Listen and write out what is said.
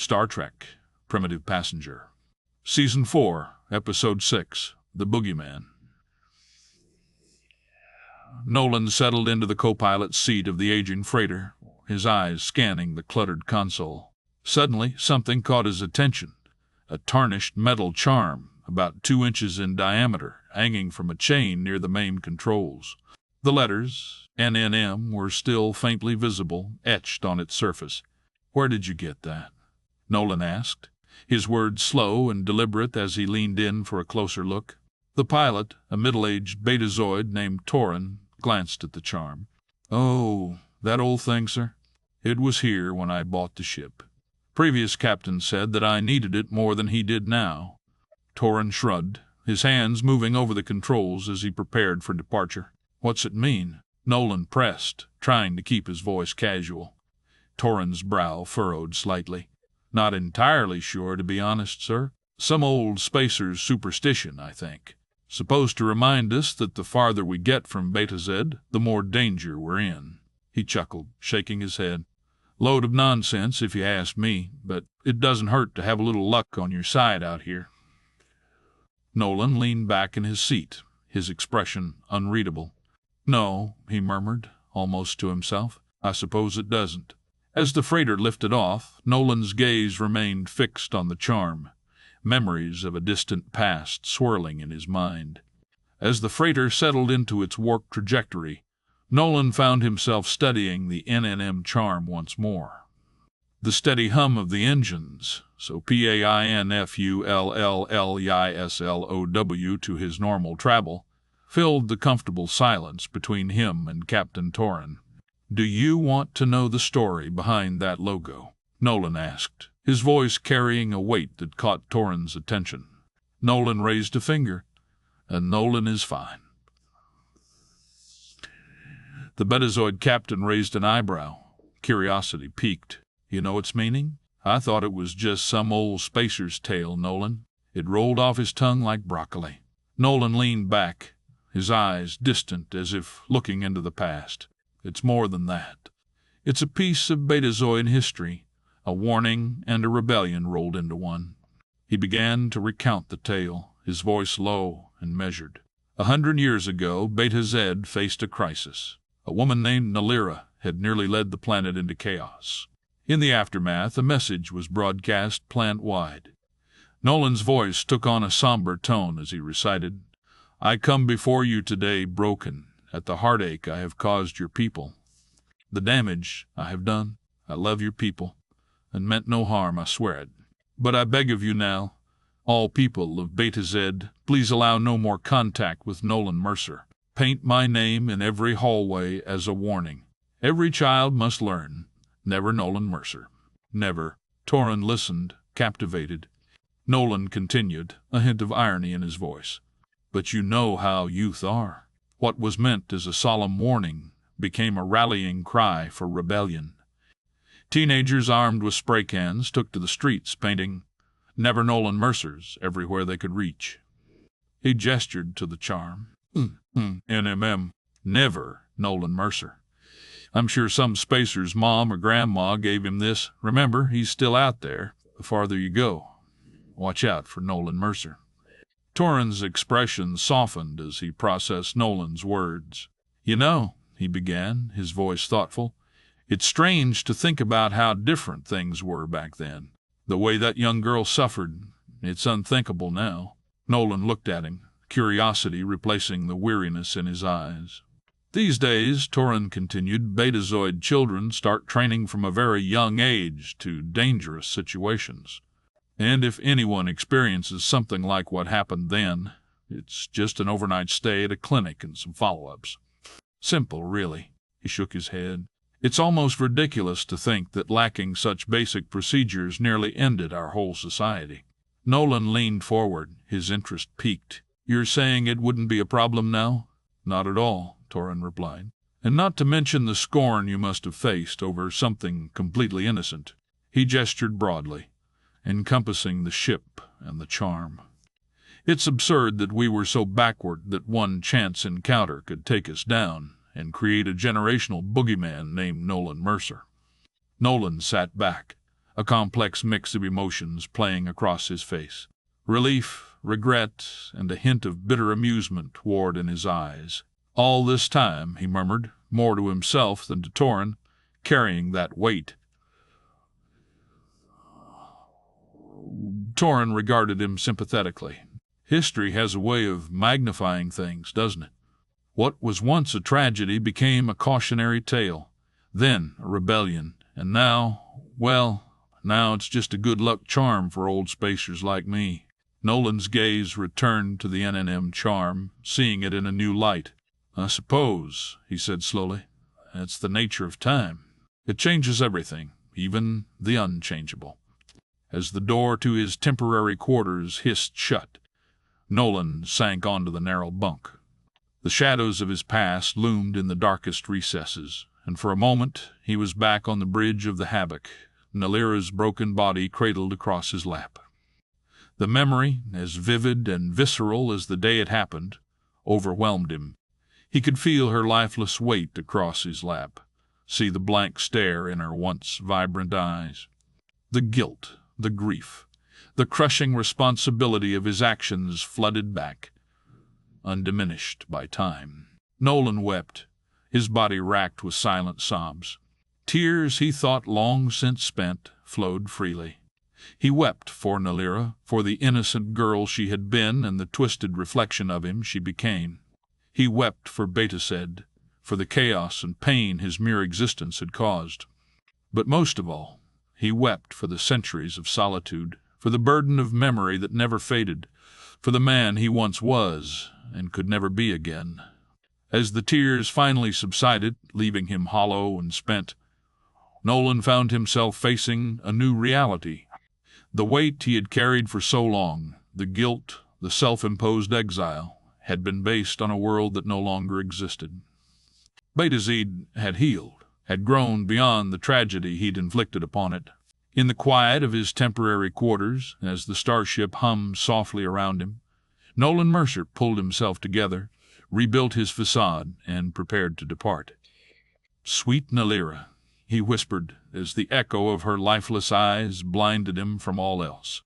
Star Trek, Primitive Passenger. Season 4, Episode 6, The Boogeyman. Nolan settled into the co-pilot's seat of the aging freighter, his eyes scanning the cluttered console. Suddenly, something caught his attention. A tarnished metal charm, about 2 inches in diameter, hanging from a chain near the main controls. The letters, NNM, were still faintly visible, etched on its surface. "Where did you get that?" Nolan asked, his words slow and deliberate as he leaned in for a closer look. The pilot, a middle-aged betazoid named Torin, glanced at the charm. "Oh, that old thing, sir? It was here when I bought the ship. Previous captain said that I needed it more than he did now." Torin shrugged, his hands moving over the controls as he prepared for departure. "What's it mean?" Nolan pressed, trying to keep his voice casual. Torin's brow furrowed slightly. "Not entirely sure, to be honest, sir. Some old spacer's superstition, I think. Supposed to remind us that the farther we get from Betazed, the more danger we're in." He chuckled, shaking his head. "Load of nonsense, if you ask me, but it doesn't hurt to have a little luck on your side out here." Nolan leaned back in his seat, his expression unreadable. "No," he murmured, almost to himself. "I suppose it doesn't." As the freighter lifted off, Nolan's gaze remained fixed on the charm, memories of a distant past swirling in his mind. As the freighter settled into its warped trajectory, Nolan found himself studying the NNM charm once more. The steady hum of the engines, so PAINFULLLISLOW to his normal travel, filled the comfortable silence between him and Captain Torin. "Do you want to know the story behind that logo?" Nolan asked, his voice carrying a weight that caught Torin's attention. Nolan raised a finger, and Nolan is fine. The Betazoid captain raised an eyebrow, curiosity piqued. "You know its meaning?" "I thought it was just some old spacer's tale, Nolan." It rolled off his tongue like broccoli. Nolan leaned back, his eyes distant as if looking into the past. "It's more than that. It's a piece of Betazoid history, a warning and a rebellion rolled into one." He began to recount the tale, his voice low and measured. 100 years ago, Betazed faced a crisis. A woman named Nalira had nearly led the planet into chaos. In the aftermath, a message was broadcast plant-wide. Nolan's voice took on a somber tone as he recited, "I come before you today broken at the heartache I have caused your people. The damage I have done, I love your people, and meant no harm, I swear it. But I beg of you now, all people of Betazed, please allow no more contact with Nolan Mercer. Paint my name in every hallway as a warning. Every child must learn. Never Nolan Mercer. Never." Torin listened, captivated. Nolan continued, a hint of irony in his voice. "But you know how youth are. What was meant as a solemn warning became a rallying cry for rebellion. Teenagers armed with spray cans took to the streets, painting 'Never Nolan Mercers' everywhere they could reach." He gestured to the charm. NMM. Never Nolan Mercer. I'm sure some spacer's mom or grandma gave him this. Remember, he's still out there, the farther you go. Watch out for Nolan Mercer." Torin's expression softened as he processed Nolan's words. "You know," he began, his voice thoughtful, "it's strange to think about how different things were back then. The way that young girl suffered, it's unthinkable now." Nolan looked at him, curiosity replacing the weariness in his eyes. "These days," Torin continued, "Betazoid children start training from a very young age to dangerous situations. And if anyone experiences something like what happened then, it's just an overnight stay at a clinic and some follow-ups. Simple, really." He shook his head. "It's almost ridiculous to think that lacking such basic procedures nearly ended our whole society." Nolan leaned forward, his interest piqued. "You're saying it wouldn't be a problem now?" "Not at all," Torin replied. "And not to mention the scorn you must have faced over something completely innocent." He gestured broadly, encompassing the ship and the charm. "It's absurd that we were so backward that one chance encounter could take us down and create a generational boogeyman named Nolan Mercer." Nolan sat back, a complex mix of emotions playing across his face. Relief, regret, and a hint of bitter amusement warred in his eyes. All this time, he murmured, more to himself than to Torin, carrying that weight. Torin regarded him sympathetically. History has a way of magnifying things, doesn't it? What was once a tragedy became a cautionary tale, then a rebellion, and now, well, now it's just a good luck charm for old spacers like me. Nolan's gaze returned to the NNM charm, seeing it in a new light. I suppose, he said slowly, that's the nature of time. It changes everything, even the unchangeable. As the door to his temporary quarters hissed shut, Nolan sank onto the narrow bunk. The shadows of his past loomed in the darkest recesses, and for a moment he was back on the bridge of the havoc, Nalira's broken body cradled across his lap. The memory, as vivid and visceral as the day it happened, overwhelmed him. He could feel her lifeless weight across his lap, see the blank stare in her once vibrant eyes. The guilt, the grief, the crushing responsibility of his actions flooded back, undiminished by time. Nolan wept, his body racked with silent sobs. Tears he thought long since spent flowed freely. He wept for Nalira, for the innocent girl she had been and the twisted reflection of him she became. He wept for Betazed, for the chaos and pain his mere existence had caused. But most of all, he wept for the centuries of solitude, for the burden of memory that never faded, for the man he once was and could never be again. As the tears finally subsided, leaving him hollow and spent, Nolan found himself facing a new reality. The weight he had carried for so long, the guilt, the self-imposed exile, had been based on a world that no longer existed. Betazed had healed, had grown beyond the tragedy he'd inflicted upon it. In the quiet of his temporary quarters, as the starship hummed softly around him, Nolan Mercer pulled himself together, rebuilt his facade, and prepared to depart. "Sweet Nalira," he whispered, as the echo of her lifeless eyes blinded him from all else.